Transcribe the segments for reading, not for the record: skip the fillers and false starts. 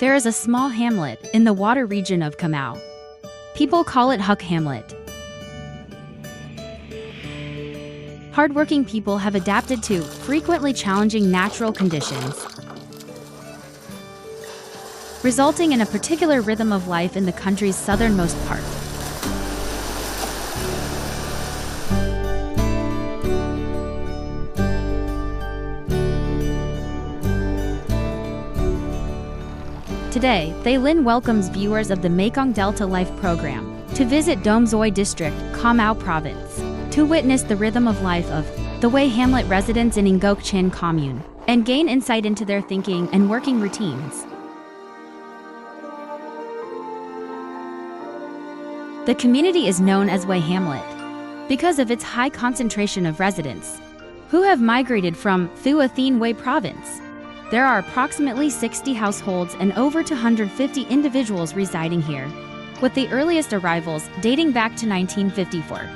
There is a small hamlet in the water region of Kamau. People call it HUE Hamlet. Hardworking people have adapted to frequently challenging natural conditions, resulting in a particular rhythm of life in the country's southernmost part. Today, Thailin welcomes viewers of the Mekong Delta Life program to visit Dam Doi district, Kamau province, to witness the rhythm of life of the HUE Hamlet residents in Ngok Chin commune, and gain insight into their thinking and working routines. The community is known as HUE Hamlet because of its high concentration of residents who have migrated from Phuoc Hue province. There are approximately 60 households and over 250 individuals residing here, with the earliest arrivals dating back to 1954.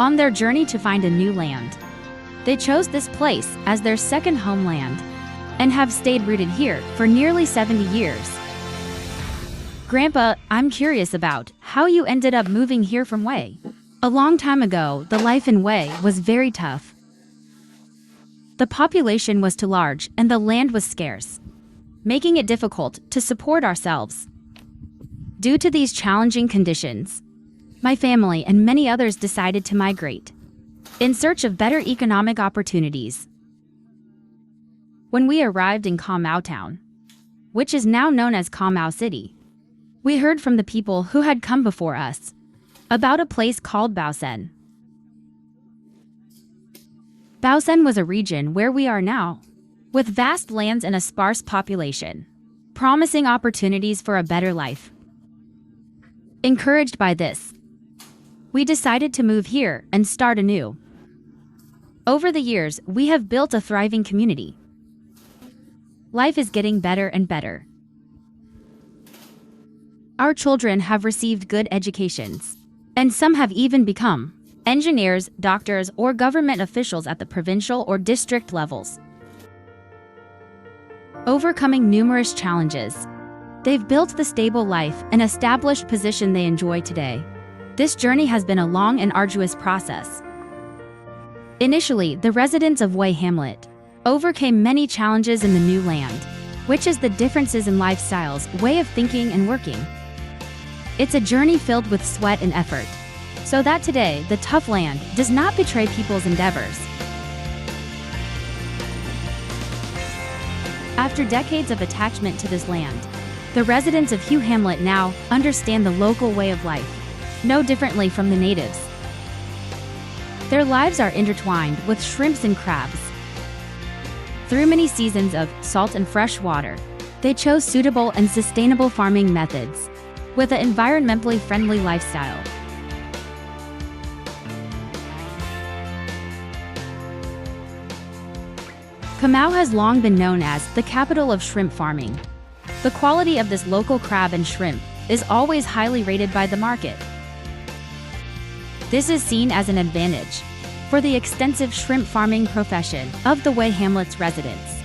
On their journey to find a new land, they chose this place as their second homeland and have stayed rooted here for nearly 70 years. Grandpa, I'm curious about how you ended up moving here from HUE. A long time ago, the life in HUE was very tough. The population was too large and the land was scarce, making it difficult to support ourselves. Due to these challenging conditions, my family and many others decided to migrate in search of better economic opportunities. When we arrived in Kamau town, which is now known as Kamau City, we heard from the people who had come before us about a place called Bao Sen. Bao Sen was a region where we are now, with vast lands and a sparse population, promising opportunities for a better life. Encouraged by this, we decided to move here and start anew. Over the years, we have built a thriving community. Life is getting better and better. Our children have received good educations, and some have even become engineers, doctors, or government officials at the provincial or district levels. Overcoming numerous challenges, they've built the stable life and established position they enjoy today. This journey has been a long and arduous process. Initially, the residents of HUE Hamlet overcame many challenges in the new land, which is the differences in lifestyles, way of thinking and working. It's a journey filled with sweat and effort, so that today, the tough land does not betray people's endeavors. After decades of attachment to this land, the residents of HUE Hamlet now understand the local way of life, no differently from the natives. Their lives are intertwined with shrimps and crabs. Through many seasons of salt and fresh water, they chose suitable and sustainable farming methods with an environmentally friendly lifestyle. Kamau has long been known as the capital of shrimp farming. The quality of this local crab and shrimp is always highly rated by the market. This is seen as an advantage for the extensive shrimp farming profession of the HUE Hamlet's residents.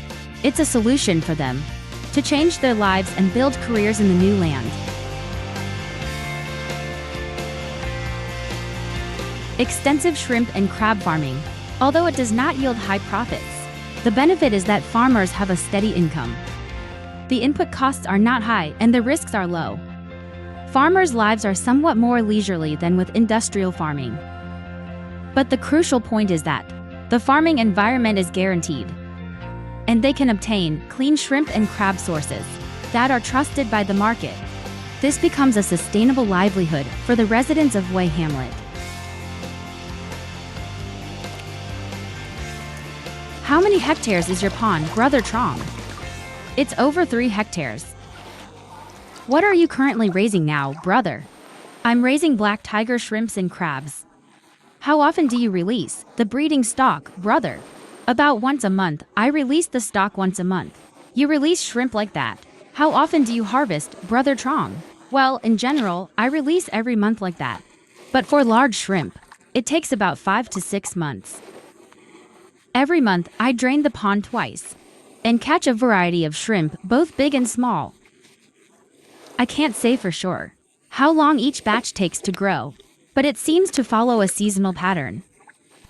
It's a solution for them to change their lives and build careers in the new land. Extensive shrimp and crab farming, although it does not yield high profits, the benefit is that farmers have a steady income. The input costs are not high and the risks are low. Farmers' lives are somewhat more leisurely than with industrial farming. But the crucial point is that the farming environment is guaranteed, and they can obtain clean shrimp and crab sources that are trusted by the market. This becomes a sustainable livelihood for the residents of HUE Hamlet. How many hectares is your pond, Brother Trong? It's over 3 hectares. What are you currently raising now, brother? I'm raising black tiger shrimps and crabs. How often do you release the breeding stock, brother? About once a month. I release the stock once a month. You release shrimp like that. How often do you harvest, Brother Trong? Well, in general, I release every month like that. But for large shrimp, it takes about 5 to 6 months. Every month, I drain the pond twice and catch a variety of shrimp, both big and small. I can't say for sure how long each batch takes to grow, but it seems to follow a seasonal pattern.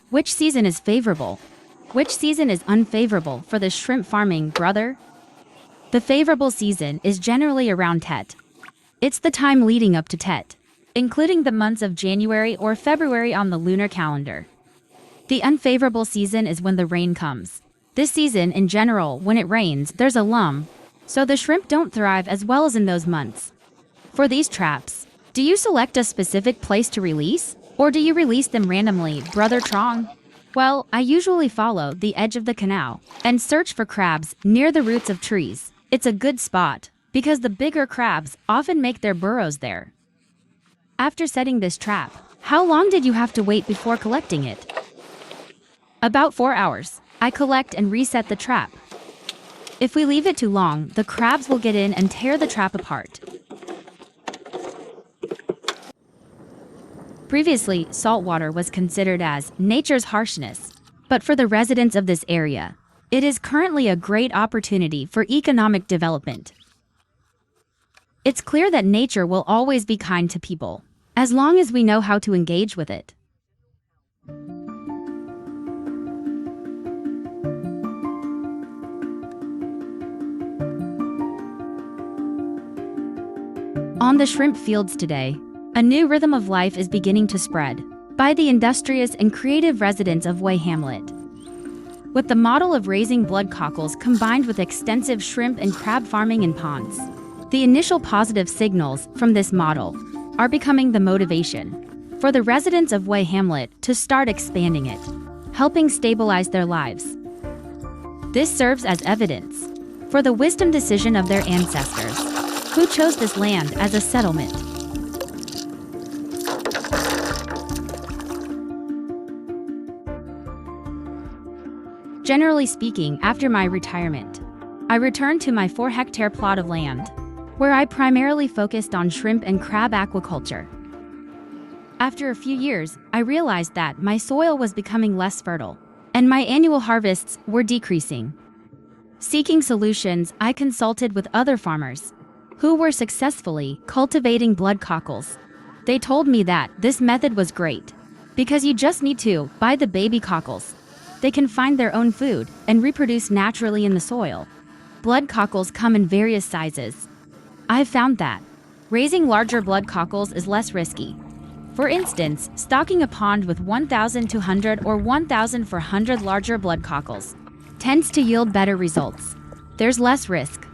Which season is favorable? Which season is unfavorable for the shrimp farming, brother? The favorable season is generally around Tet. It's the time leading up to Tet, including the months of January or February on the lunar calendar. The unfavorable season is when the rain comes. This season, in general, when it rains, there's a lull, so the shrimp don't thrive as well as in those months. For these traps, do you select a specific place to release, or do you release them randomly, Brother Trong? Well, I usually follow the edge of the canal and search for crabs near the roots of trees. It's a good spot because the bigger crabs often make their burrows there. After setting this trap, how long did you have to wait before collecting it? About 4 hours. I collect and reset the trap. If we leave it too long, the crabs will get in and tear the trap apart. Previously, saltwater was considered as nature's harshness, but for the residents of this area, it is currently a great opportunity for economic development. It's clear that nature will always be kind to people, as long as we know how to engage with it. On the shrimp fields today, a new rhythm of life is beginning to spread by the industrious and creative residents of HUE Hamlet. With the model of raising blood cockles combined with extensive shrimp and crab farming in ponds, the initial positive signals from this model are becoming the motivation for the residents of HUE Hamlet to start expanding it, helping stabilize their lives. This serves as evidence for the wisdom decision of their ancestors, who chose this land as a settlement. Generally speaking, after my retirement, I returned to my 4-hectare plot of land, where I primarily focused on shrimp and crab aquaculture. After a few years, I realized that my soil was becoming less fertile, and my annual harvests were decreasing. Seeking solutions, I consulted with other farmers who were successfully cultivating blood cockles. They told me that this method was great, because you just need to buy the baby cockles. They can find their own food and reproduce naturally in the soil. Blood cockles come in various sizes. I've found that raising larger blood cockles is less risky. For instance, stocking a pond with 1,200 or 1,400 larger blood cockles tends to yield better results. There's less risk.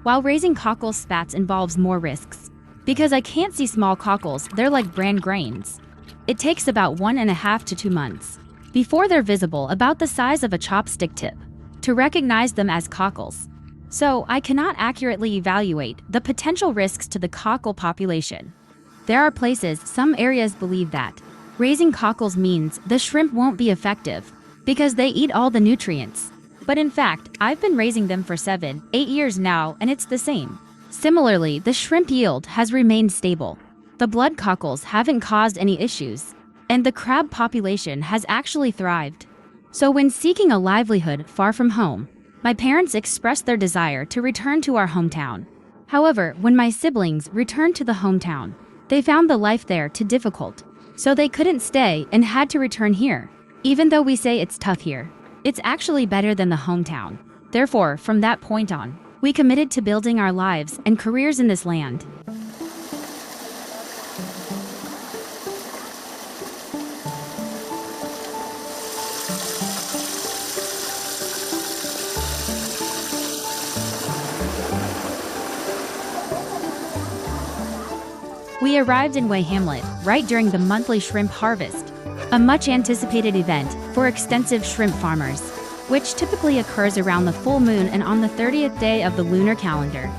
While raising cockle spats involves more risks. Because I can't see small cockles, they're like bran grains. It takes about 1.5 to 2 months before they're visible about the size of a chopstick tip to recognize them as cockles. So I cannot accurately evaluate the potential risks to the cockle population. There are places, some areas believe that raising cockles means the shrimp won't be effective because they eat all the nutrients. But in fact, I've been raising them for 7-8 years now and it's the same. Similarly, the shrimp yield has remained stable. The blood cockles haven't caused any issues, and the crab population has actually thrived. So when seeking a livelihood far from home, my parents expressed their desire to return to our hometown. However, when my siblings returned to the hometown, they found the life there too difficult. So they couldn't stay and had to return here. Even though we say it's tough here, it's actually better than the hometown. Therefore, from that point on, we committed to building our lives and careers in this land. We arrived in HUE Hamlet right during the monthly shrimp harvest, a much-anticipated event for extensive shrimp farmers, which typically occurs around the full moon and on the 30th day of the lunar calendar.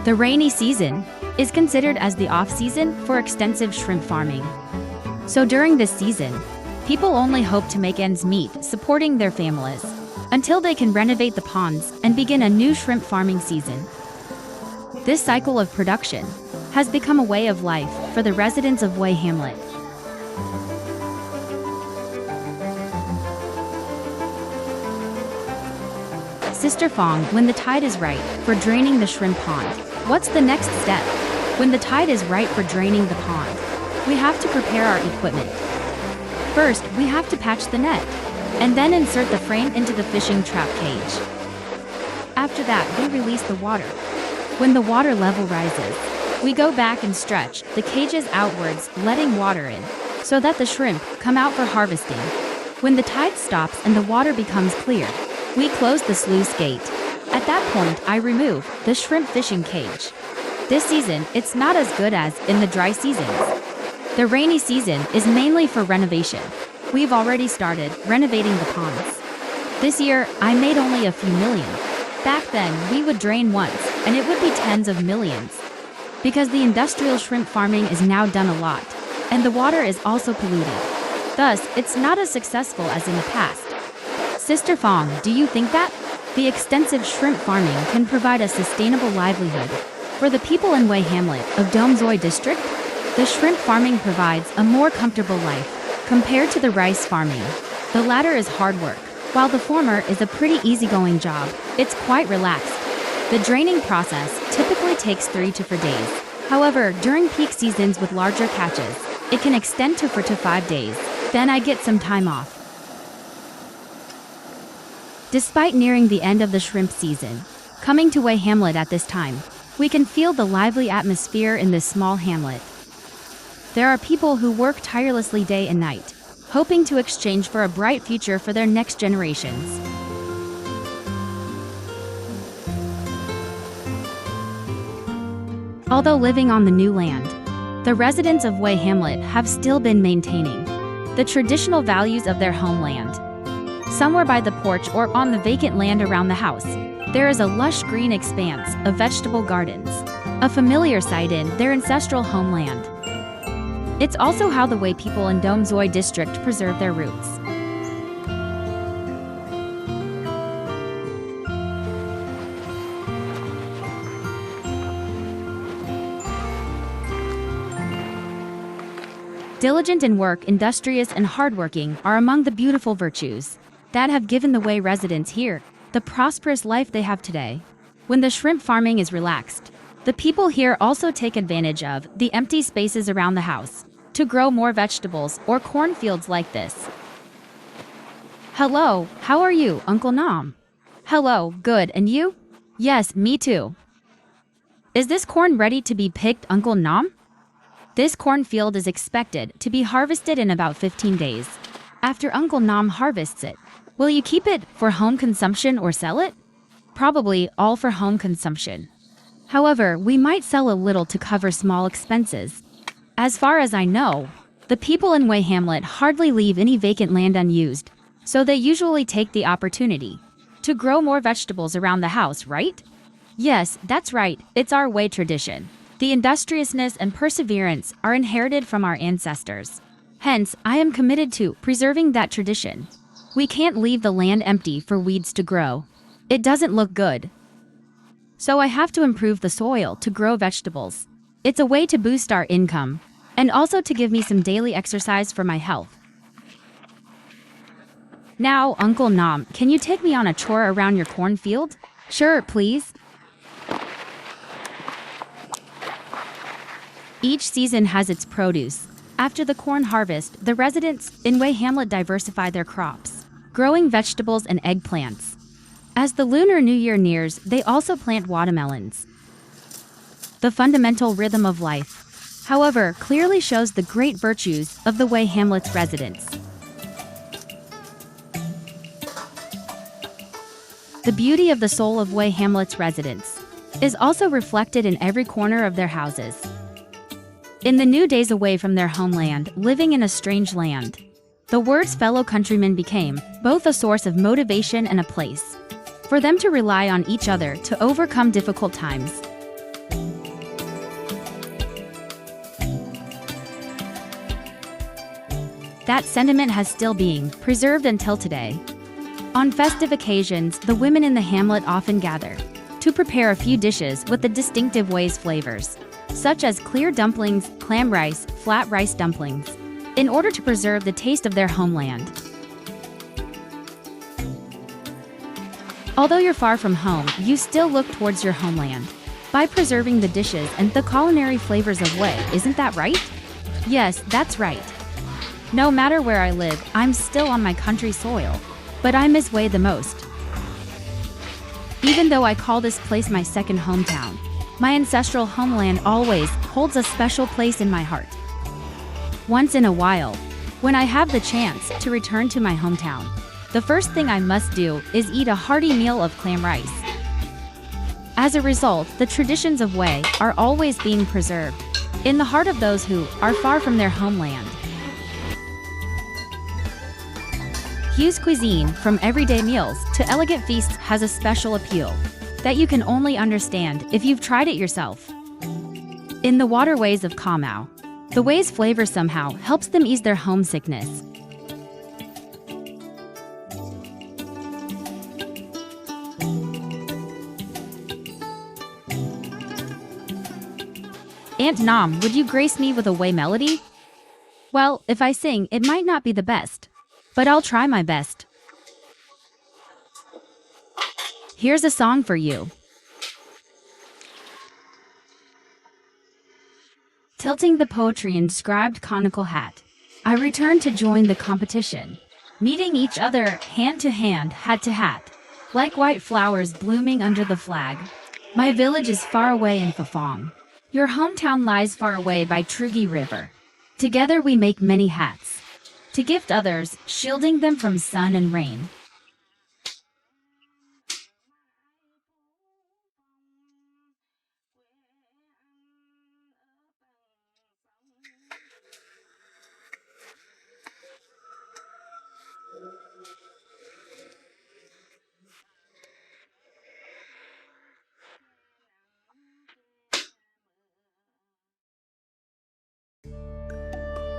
The rainy season is considered as the off-season for extensive shrimp farming. So during this season, people only hope to make ends meet supporting their families until they can renovate the ponds and begin a new shrimp farming season. This cycle of production has become a way of life for the residents of HUE Hamlet. Sister Pham, when the tide is right for draining the shrimp pond. What's the next step? When the tide is right for draining the pond, we have to prepare our equipment. First, we have to patch the net, and then insert the frame into the fishing trap cage. After that, we release the water. When the water level rises, we go back and stretch the cages outwards, letting water in, so that the shrimp come out for harvesting. When the tide stops and the water becomes clear, we close the sluice gate. At that point, I remove the shrimp fishing cage. This season, it's not as good as in the dry seasons. The rainy season is mainly for renovation. We've already started renovating the ponds. This year, I made only a few million. Back then, we would drain once, and it would be tens of millions. Because the industrial shrimp farming is now done a lot, and the water is also polluted. Thus, it's not as successful as in the past. Sister Pham, do you think that? The extensive shrimp farming can provide a sustainable livelihood for the people in HUE Hamlet of Dam Doi district. The shrimp farming provides a more comfortable life compared to the rice farming. The latter is hard work, while the former is a pretty easygoing job. It's quite relaxed. The draining process typically takes 3 to 4 days. However, during peak seasons with larger catches, it can extend to 4 to 5 days. Then I get some time off. Despite nearing the end of the shrimp season, coming to HUE Hamlet at this time, we can feel the lively atmosphere in this small hamlet. There are people who work tirelessly day and night, hoping to exchange for a bright future for their next generations. Although living on the new land, the residents of HUE Hamlet have still been maintaining the traditional values of their homeland. Somewhere by the porch or on the vacant land around the house, there is a lush green expanse of vegetable gardens, a familiar sight in their ancestral homeland. It's also how the HUE people in Dam Doi district preserve their roots. Diligent in work, industrious and hardworking are among the beautiful virtues that have given the HUE residents here the prosperous life they have today. When the shrimp farming is relaxed, the people here also take advantage of the empty spaces around the house to grow more vegetables or cornfields like this. Hello, how are you, Uncle Nam? Hello, good, and you? Yes, me too. Is this corn ready to be picked, Uncle Nam? This cornfield is expected to be harvested in about 15 days. After Uncle Nam harvests it, will you keep it for home consumption or sell it? Probably all for home consumption. However, we might sell a little to cover small expenses. As far as I know, the people in HUE Hamlet hardly leave any vacant land unused, so they usually take the opportunity to grow more vegetables around the house, right? Yes, that's right, it's our HUE tradition. The industriousness and perseverance are inherited from our ancestors. Hence, I am committed to preserving that tradition. We can't leave the land empty for weeds to grow. It doesn't look good. So I have to improve the soil to grow vegetables. It's a way to boost our income, and also to give me some daily exercise for my health. Now, Uncle Nam, can you take me on a tour around your cornfield? Sure, please. Each season has its produce. After the corn harvest, the residents in HUE Hamlet diversify their crops, growing vegetables and eggplants. As the Lunar New Year nears, they also plant watermelons. The fundamental rhythm of life, however, clearly shows the great virtues of the HUE Hamlet's residents. The beauty of the soul of HUE Hamlet's residents is also reflected in every corner of their houses. In the new days away from their homeland, living in a strange land, the words fellow countrymen became both a source of motivation and a place for them to rely on each other to overcome difficult times. That sentiment has still been preserved until today. On festive occasions, the women in the hamlet often gather to prepare a few dishes with the distinctive HUE's flavors, such as clear dumplings, clam rice, flat rice dumplings, in order to preserve the taste of their homeland. Although you're far from home, you still look towards your homeland. By preserving the dishes and the culinary flavors of Hue, isn't that right? Yes, that's right. No matter where I live, I'm still on my country soil. But I miss Hue the most. Even though I call this place my second hometown, my ancestral homeland always holds a special place in my heart. Once in a while, when I have the chance to return to my hometown, the first thing I must do is eat a hearty meal of clam rice. As a result, the traditions of Hue are always being preserved in the heart of those who are far from their homeland. Hue's cuisine, from everyday meals to elegant feasts, has a special appeal that you can only understand if you've tried it yourself. In the waterways of Khao, the Hue's flavor somehow helps them ease their homesickness. Aunt Nam, would you grace me with a Hue melody? Well, if I sing, it might not be the best, but I'll try my best. Here's a song for you. Tilting the poetry inscribed conical hat, I returned to join the competition, meeting each other hand to hand, hat to hat, like white flowers blooming under the flag. My village is far away in Phuoc. Your hometown lies far away by Trugi River. Together we make many hats, to gift others, shielding them from sun and rain.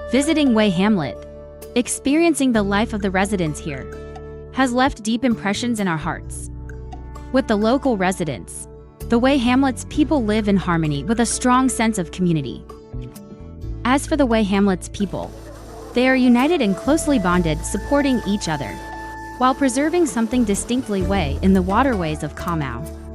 Visiting Hue Hamlet, experiencing the life of the residents here, has left deep impressions in our hearts. With the local residents, the Hue Hamlet's people live in harmony with a strong sense of community. As for the Hue Hamlet's people, they are united and closely bonded, supporting each other, while preserving something distinctly Hue in the waterways of Khao.